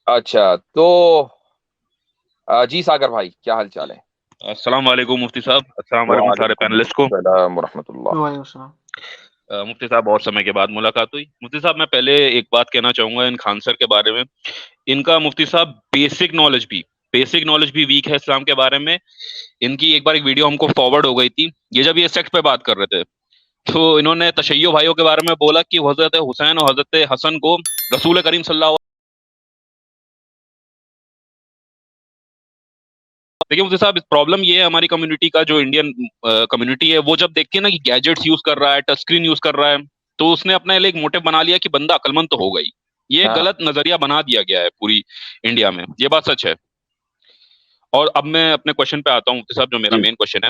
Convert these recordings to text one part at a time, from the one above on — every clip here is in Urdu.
اچھا تو جی ساگر بھائی کیا حال چال ہے؟ السلام علیکم مفتی صاحب، السلام علیکم سارے وعلیکم پینلسٹ کو۔ السلام ورحمۃ اللہ۔ وعلیکم السلام۔ مفتی صاحب بہت سمے کے بعد ملاقات ہوئی۔ مفتی صاحب میں پہلے ایک بات کہنا چاہوں گا ان خان سر کے بارے میں۔ ان کا مفتی صاحب بیسک نالج بھی ویک ہے اسلام کے بارے میں۔ ان کی ایک بار ایک ویڈیو ہم کو فارورڈ ہو گئی تھی، یہ جب یہ سیکٹ پہ بات کر رہے تھے تو انہوں نے تشیع بھائیوں کے بارے میں بولا کہ حضرت حسین اور حضرت حسن کو رسول کریم صلی اللہ۔ دیکھیے مفتی صاحب پرابلم یہ ہے ہماری کمیونٹی کا، جو انڈین کمیونٹی ہے، وہ جب دیکھتی ہے نا کہ گیجٹس یوز کر رہا ہے، ٹچ اسکرین یوز کر رہا ہے، تو اس نے اپنے لیے ایک موٹو بنا لیا کہ بندہ عقل مند تو ہوگا ہی۔ یہ ایک ہاں غلط نظریہ بنا دیا گیا ہے پوری انڈیا میں، یہ بات سچ ہے۔ اور اب میں اپنے کوشچن پہ آتا ہوں مفتی صاحب، جو میرا جی مین کوشچن ہے۔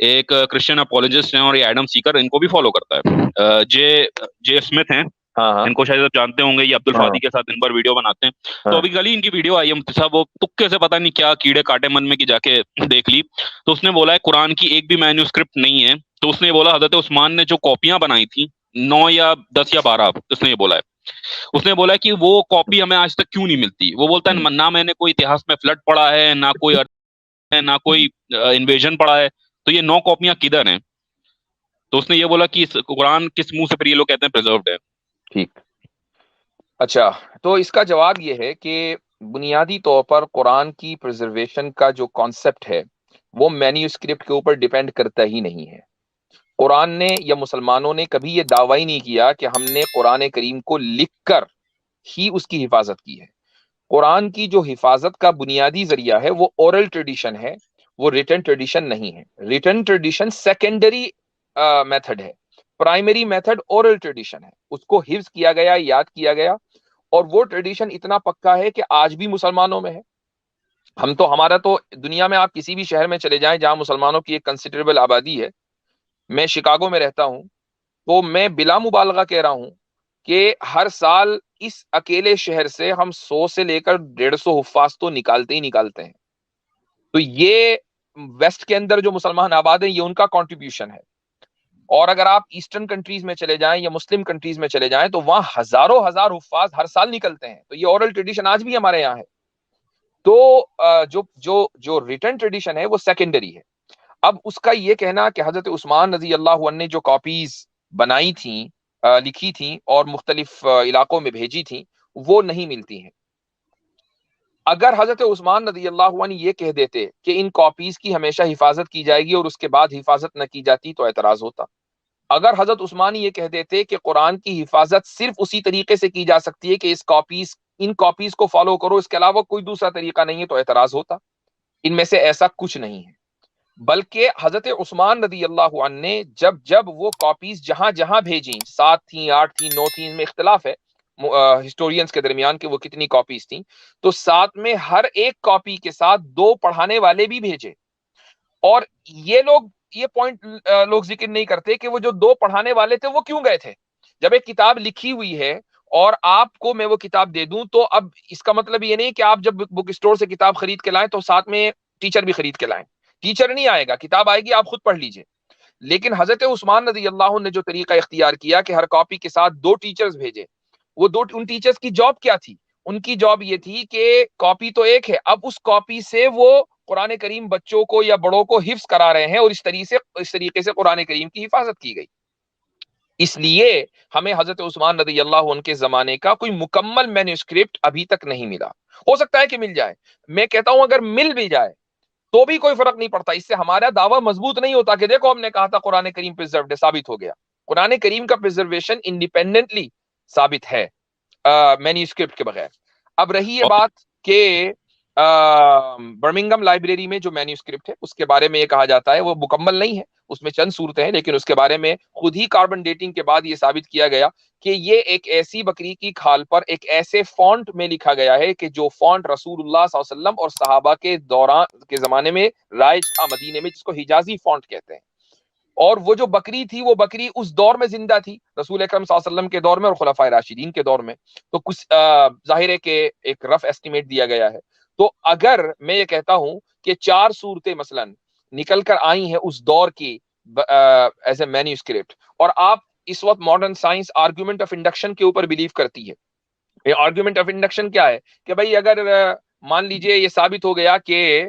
ایک کرسچن اپولوجسٹ ہیں اور یہ ایڈم سیکر ان کو بھی فالو کرتا ہے، جے اسمتھ ہیں، ہاں ہاں ان کو شاید آپ جانتے ہوں گے، یہ عبد ہاں الفادی کے ساتھ دن بھر ویڈیو بناتے ہیں۔ تو ہاں ابھی کل ہی ان کی ویڈیو آئی ہے مفتی صاحب، وہ تکے سے پتہ نہیں کیا کیڑے کاٹے من میں کی جا کے دیکھ لی، تو اس نے بولا ہے قرآن کی ایک بھی مینوسکرپٹ نہیں ہے۔ تو اس نے یہ بولا حضرت عثمان نے جو کاپیاں بنائی تھیں 9 یا 10 یا 12، اس نے یہ بولا ہے، اس نے بولا ہے کہ وہ کاپی ہمیں آج تک کیوں نہیں ملتی۔ وہ بولتا ہوں، ہے نہ میں نے کوئی اتہاس میں فلڈ پڑھا ہے، نہ کوئی ہے، نہ کوئی انویژن پڑھا ہے، تو یہ 9 کاپیاں کدھر ہیں؟ تو اس نے یہ بولا کہ قرآن کس منہ سے پھر یہ لوگ کہتے ہیں پریزروڈ ہے؟ ٹھیک۔ اچھا تو اس کا جواب یہ ہے کہ بنیادی طور پر قرآن کی پرزرویشن کا جو کانسیپٹ ہے وہ مینیوسکرپٹ کے اوپر ڈیپینڈ کرتا ہی نہیں ہے۔ قرآن نے یا مسلمانوں نے کبھی یہ دعویٰ ہی نہیں کیا کہ ہم نے قرآن کریم کو لکھ کر ہی اس کی حفاظت کی ہے۔ قرآن کی جو حفاظت کا بنیادی ذریعہ ہے وہ اورل ٹریڈیشن ہے، وہ ریٹن ٹریڈیشن نہیں ہے۔ ریٹن ٹریڈیشن سیکنڈری میتھڈ ہے، پرائمری میتھڈ اورل ٹریڈیشن ہے، اس کو حفظ کیا گیا، یاد کیا گیا، اور وہ ٹریڈیشن اتنا پکا ہے کہ آج بھی مسلمانوں میں ہے۔ ہمارا تو دنیا میں آپ کسی بھی شہر میں چلے جائیں جہاں مسلمانوں کی ایک کنسیڈریبل آبادی ہے، میں شکاگو میں رہتا ہوں، تو میں بلا مبالغہ کہہ رہا ہوں کہ ہر سال اس اکیلے شہر سے ہم 100 سے لے کر 150 حفاظ تو نکالتے ہی نکالتے ہیں۔ تو یہ ویسٹ کے اندر جو مسلمان آباد ہیں، یہ ان کا کنٹریبیوشن ہے۔ اور اگر آپ ایسٹرن کنٹریز میں چلے جائیں یا مسلم کنٹریز میں چلے جائیں تو وہاں ہزاروں ہزار حفاظ ہر سال نکلتے ہیں۔ تو یہ اورل ٹریڈیشن آج بھی ہمارے یہاں ہے۔ تو جو جو جو ریٹن ٹریڈیشن ہے وہ سیکنڈری ہے۔ اب اس کا یہ کہنا کہ حضرت عثمان رضی اللہ عنہ نے جو کاپیز بنائی تھیں، لکھی تھیں اور مختلف علاقوں میں بھیجی تھیں، وہ نہیں ملتی ہیں۔ اگر حضرت عثمان رضی اللہ عنہ یہ کہہ دیتے کہ ان کاپیز کی ہمیشہ حفاظت کی جائے گی اور اس کے بعد حفاظت نہ کی جاتی تو اعتراض ہوتا۔ اگر حضرت عثمان یہ کہہ دیتے کہ قرآن کی حفاظت صرف اسی طریقے سے کی جا سکتی ہے کہ ان کاپیز کو فالو کرو، اس کے علاوہ کوئی دوسرا طریقہ نہیں ہے، تو اعتراض ہوتا۔ ان میں سے ایسا کچھ نہیں ہے، بلکہ حضرت عثمان رضی اللہ عنہ نے جب جب وہ کاپیز جہاں جہاں بھیجیں، 7 تھیں، 8 تھیں، 9 تھیں، ان میں اختلاف ہے ہسٹورینز کے درمیان کہ وہ کتنی کاپیز تھیں، تو ساتھ میں ہر ایک کاپی کے ساتھ 2 پڑھانے والے بھی بھیجے۔ اور یہ پوائنٹ لوگ ذکر نہیں کرتے کہ وہ جو 2 پڑھانے والے تھے وہ کیوں گئے تھے۔ جب ایک کتاب لکھی ہوئی ہے اور آپ کو میں وہ کتاب دے دوں، تو اب اس کا مطلب یہ نہیں کہ آپ جب بک اسٹور سے کتاب خرید کے لائیں تو ساتھ میں ٹیچر بھی خرید کے لائیں۔ ٹیچر نہیں آئے گا، کتاب آئے گی، آپ خود پڑھ لیجئے۔ لیکن حضرت عثمان رضی اللہ عنہ نے جو طریقہ اختیار کیا کہ ہر کاپی کے ساتھ 2 ٹیچرز بھیجے، وہ ان ٹیچرز کی جاب کیا تھی؟ ان کی جاب یہ تھی کہ کاپی تو ایک ہے، اب اس کاپی سے وہ قرآن کریم بچوں کو یا بڑوں کو حفظ کرا رہے ہیں، اور اس طریقے سے قرآن کریم کی حفاظت کی گئی۔ اس لیے ہمیں حضرت عثمان رضی اللہ عنہ کے زمانے کا کوئی مکمل مینوسکرپٹ ابھی تک نہیں ملا۔ ہو سکتا ہے کہ مل جائے، میں کہتا ہوں اگر مل بھی جائے تو بھی کوئی فرق نہیں پڑتا، اس سے ہمارا دعویٰ مضبوط نہیں ہوتا کہ دیکھو ہم نے کہا تھا قرآن کریم پرزروڈ ہے، ثابت ہو گیا۔ قرآن کریم کا پرزرویشن انڈیپینڈنٹلی ثابت ہے مینیوسکرپٹ کے بغیر۔ اب رہی یہ بات کہ برمنگم لائبریری میں جو مینیوسکرپٹ ہے اس کے بارے میں یہ کہا جاتا ہے وہ مکمل نہیں ہے، اس میں چند صورتیں ہیں، لیکن اس کے بارے میں خود ہی کاربن ڈیٹنگ کے بعد یہ ثابت کیا گیا کہ یہ ایک ایسی بکری کی کھال پر ایک ایسے فونٹ میں لکھا گیا ہے کہ جو فونٹ رسول اللہ صلی اللہ علیہ وسلم اور صحابہ کے دوران کے زمانے میں رائج تھا مدینے میں، جس کو حجازی فونٹ کہتے ہیں۔ اور وہ جو بکری تھی وہ بکری اس دور میں زندہ تھی، رسول اکرم صلی اللہ علیہ وسلم کے دور میں اور خلفائے راشدین کے دور میں۔ تو کچھ ظاہر ہے کہ ایک رف ایسٹیمیٹ دیا گیا ہے۔ تو اگر میں یہ کہتا ہوں کہ 4 صورتیں مثلا نکل کر آئی ہیں اس دور کی ایز اے مینیوسکرپٹ، اور آپ اس وقت modern science argument of induction کے اوپر بلیو کرتی ہے آرگیومنٹ آف انڈکشن کیا ہے کہ بھائی اگر مان لیجئے یہ ثابت ہو گیا کہ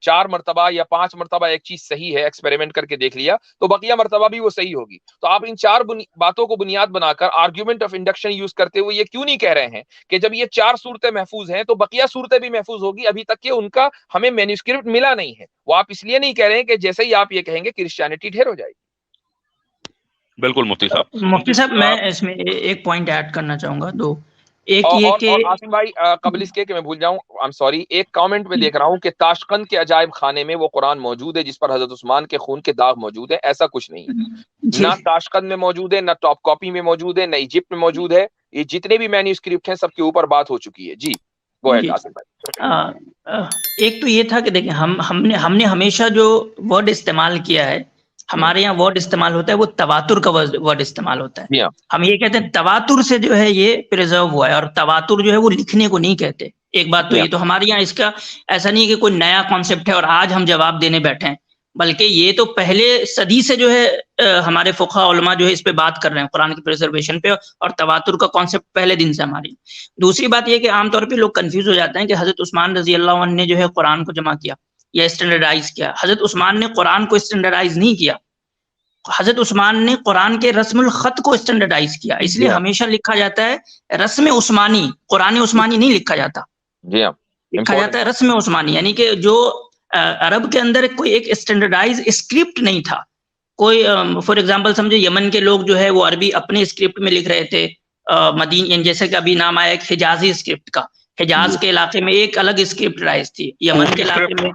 4 مرتبہ یا 5 مرتبہ ایک چیز صحیح ہے، ایکسپیریمنٹ کر کے دیکھ لیا، تو بقیہ مرتبہ بھی وہ صحیح ہوگی. تو آپ ان 4 باتوں کو بنیاد بنا کر آرگیومنٹ آف انڈکشن یوز کرتے ہوئے یہ کیوں نہیں کہہ رہے ہیں کہ جب یہ 4 صورتیں محفوظ ہیں تو بقیہ صورتیں بھی محفوظ ہوگی، ابھی تک کہ ان کا ہمیں مینوسکرپٹ ملا نہیں ہے. وہ آپ اس لیے نہیں کہہ رہے ہیں کہ جیسے ہی آپ یہ کہیں گے کرسچینٹی ڈھیر ہو جائے گی. بالکل مفتی صاحب. مفتی صاحب میں اس میں ایک پوائنٹ ایڈ کرنا چاہوں گا. دو، ایک یہ کہ اور عاصم بھائی قبل اس کے کہ میں بھول جاؤں، آئی ایم سوری، ایک کامنٹ میں دیکھ رہا ہوں کہ تاشقند کے عجائب خانے میں وہ قرآن موجود ہے جس پر حضرت عثمان کے خون کے داغ موجود ہے. ایسا کچھ نہیں ہے، نہ تاشقند میں موجود ہے، نہ ٹاپ کاپی میں موجود ہے، نہ ایجپٹ میں موجود ہے. یہ جتنے بھی مینوسکرپٹ ہیں سب کے اوپر بات ہو چکی ہے. جی گو اہیڈ عاصم بھائی. ایک تو یہ تھا کہ دیکھیں ہم نے ہمیشہ جو ورڈ استعمال کیا ہے، ہمارے یہاں ورڈ استعمال ہوتا ہے وہ تواتر کا ورڈ استعمال ہوتا ہے. ہم یہ کہتے ہیں تواتر سے جو ہے یہ پریزرو ہوا ہے، اور تواتر جو ہے وہ لکھنے کو نہیں کہتے. ایک بات تو یہ تو ہمارے یہاں اس کا ایسا نہیں کہ کوئی نیا کانسیپٹ ہے اور آج ہم جواب دینے بیٹھے ہیں، بلکہ یہ تو پہلے صدی سے جو ہے ہمارے فقہاء علماء جو ہے اس پہ بات کر رہے ہیں، قرآن کی پریزرویشن پہ، اور تواتر کا کانسیپٹ پہلے دن سے ہماری. دوسری بات یہ کہ عام طور پہ لوگ کنفیوز ہو جاتے ہیں کہ حضرت عثمان رضی اللہ عنہ نے جو ہے قرآن کو جمع کیا یا اسٹینڈرڈائز کیا. حضرت عثمان نے قرآن کو اسٹینڈرڈائز نہیں کیا، حضرت عثمان نے قرآن کے رسم الخط کو اسٹینڈرڈائز کیا. اس لیے ہمیشہ لکھا جاتا ہے رسم عثمانی، قرآن عثمانی نہیں لکھا جاتا. لکھا جاتا ہے رسم عثمانی، یعنی کہ جو عرب کے اندر کوئی ایک اسٹینڈرڈائز اسکرپٹ نہیں تھا. کوئی فار ایگزامپل سمجھے یمن کے لوگ جو ہے وہ عربی اپنے اسکرپٹ میں لکھ رہے تھے، مدین جیسے کہ ابھی نام آیا ایک حجازی اسکرپٹ کا. حجاز کے علاقے میں ایک الگ اسکرپٹ رائج تھی، یمن کے علاقے میں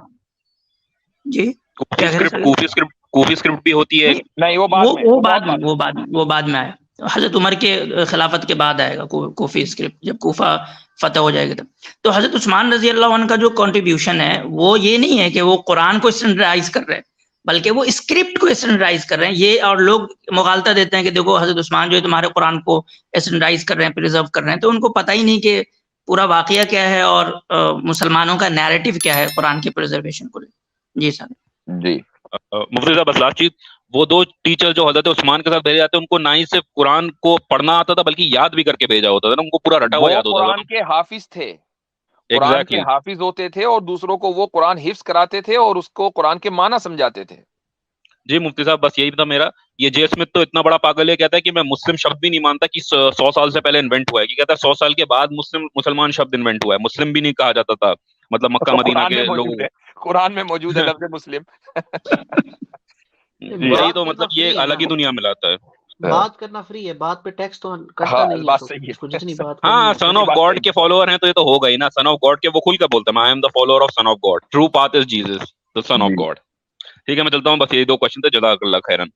جی کوفی اسکرپٹ بھی ہوتی ہے. نہیں وہ بعد میں آیا، حضرت عمر کے خلافت کے بعد آئے گا کوفی اسکرپٹ، جب کوفہ فتح ہو جائے گا. تو حضرت عثمان رضی اللہ عنہ کا جو کنٹریبیوشن ہے وہ یہ نہیں ہے کہ وہ قرآن کو اسٹینڈرڈائز کر رہے ہیں، بلکہ وہ اسکرپٹ کو اسٹینڈرڈائز کر رہے ہیں. یہ اور لوگ مغالطہ دیتے ہیں کہ دیکھو حضرت عثمان جو ہے تمہارے قرآن کو اسٹینڈرڈائز کر رہے ہیں، پریزرو کر رہے ہیں. تو ان کو پتہ ہی نہیں کہ پورا واقعہ کیا ہے اور مسلمانوں کا نیریٹو کیا ہے قرآن کی پریزرویشن کو. جی صاحب. جی مفتی صاحب بس لاسٹ چیز، وہ 2 ٹیچر جو حضرت عثمان کے ساتھ بھیجے جاتے ہیں ان کو نہ ہی صرف قرآن کو پڑھنا آتا تھا بلکہ یاد بھی کر کے بھیجا ہوتا تھا نا، ان کو پورا رٹا ہوا یاد ہوتا تھا. قرآن کے حافظ تھے، قرآن کے حافظ ہوتے تھے اور دوسروں کو وہ قرآن حفظ کراتے تھے اور اس کو قرآن کے معنی سمجھاتے تھے. جی مفتی صاحب بس یہی تھا میرا. یہ جے اسمتھ تو اتنا بڑا پاگل ہے، کہتا ہے کہ میں مسلم شبد بھی نہیں مانتا کہ 100 سال سے پہلے انوینٹ ہوا ہے. کہتا ہے 100 سال کے بعد مسلمان شبد انوینٹ ہوا ہے، مسلم بھی نہیں کہا جاتا تھا. مطلب مکہ مدینہ کے لوگوں کو قرآن میں موجود ہے لفظ مسلم. یہی تو مطلب یہ الگ ہی دنیا میں لاتا ہے. بات کرنا فری ہے، بات پہ ٹیکس تو کرتا نہیں ہے. جتنی بات ہاں سن آف گاڈ کے فالوور ہیں تو یہ تو ہوگا ہی نا. سن آف گاڈ کے وہ کھل کے بولتے ہیں I am the follower of son of God, true path is Jesus the son of God. ٹھیک ہے میں چلتا ہوں، بس یہ 2 کوشچن تھے. جزاک اللہ خیرن.